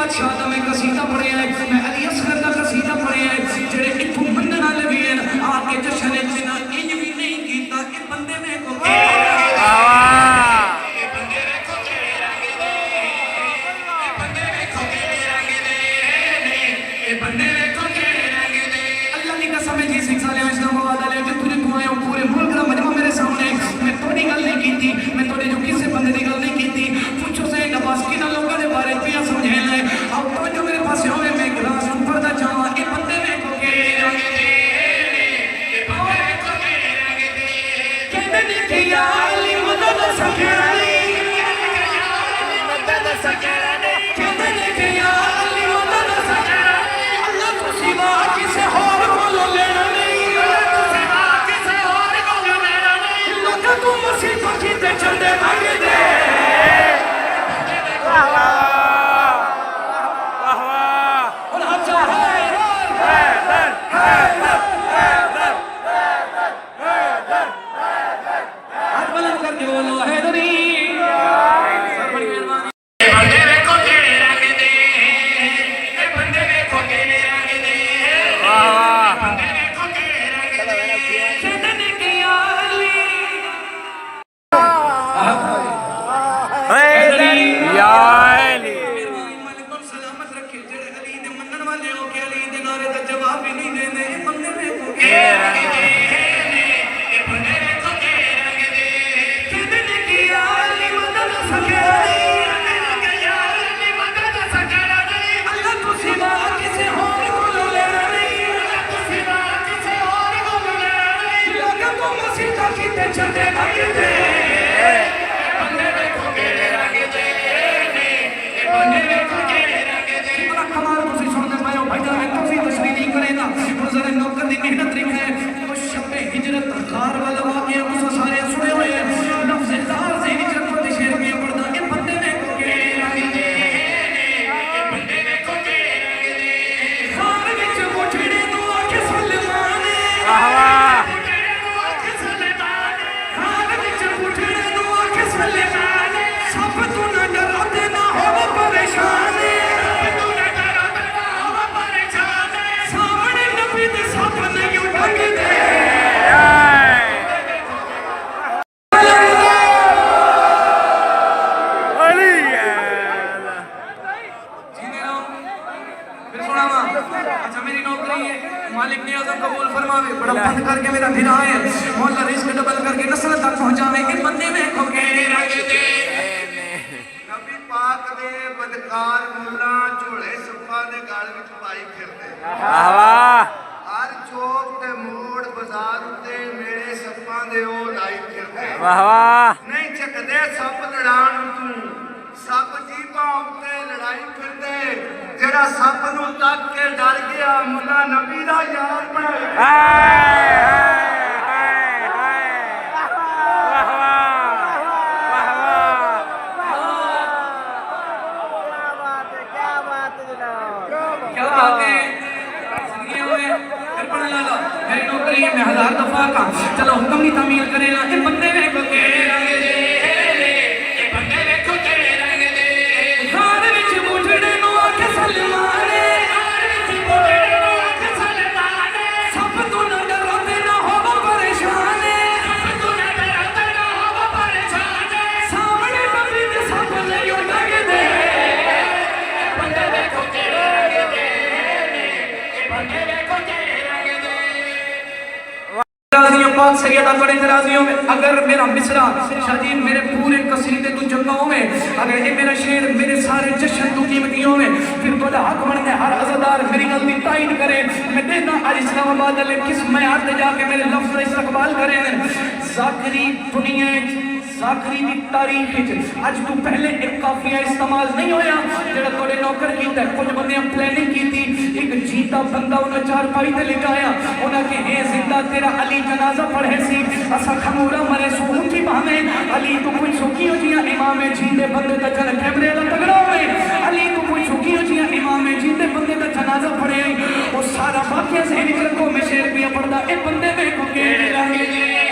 बादशाह दा मैं कसीदा पढ़िया है, मैं अली असगर दा कसीदा पढ़िया है, जेड़े इत्थों मनण वाले भी हैं आके जश्न विच ना इंज भी नहीं कीता कि बंदे में को चलो हुक्म नहीं तामील करेगा ये बंदे में को के रंग दे ये बंदे में को के रंग दे घर विच मुठड़े नु आके सलमाने घर विच मुठड़े नु आके सलमाने सब तू न डरते ना हो परेशान सब तू न डरते ना हो परेशान सामने नबी दे सब नहीं लग दे ये बंदे में को के रंग दे ये बंदे में को के रंग दे पाक सैयदा बड़े तराजियों में अगर मेरा मिसरा शादी मेरे पूरे कसीदे तू जंगाओं में अगर ये मेरा शेर मेरे सारे जश्न तू कीमतियों में फिर तो हक बनते हर अज़ादार मेरी गलती तायद करे मैं देना आज इस्लामाबाद वाले किस मयार पे जाके मेरे लफ्ज़ का इस्तकबाल करें ज़ाकरी दुनिया ज़ाकरी की तारीख अज तू पहले एक काफिया इस्तेमाल नहीं होया जेड़ा तोड़े नौकर कीता कुछ बंदे प्लानिंग की थी एक जीता बंदा उन्हें चार पाई ते लिखाया उन्हें के हे जिंदा तेरा अली जनाजा पढ़े सी असा खमूरा मरे सो ऊंची भावे अली तू कोई सुखी हो जिया इमाम जींदे बंदे दा जन कैमरे दा तगड़ा होवे अली तू कोई सुखी हो जिया इमाम जींदे बंदे दा जनाजा पढ़े वो सारा वाकया से निकल को मैं शेर पिया पढ़दा ए बंदे में को केड़े रंग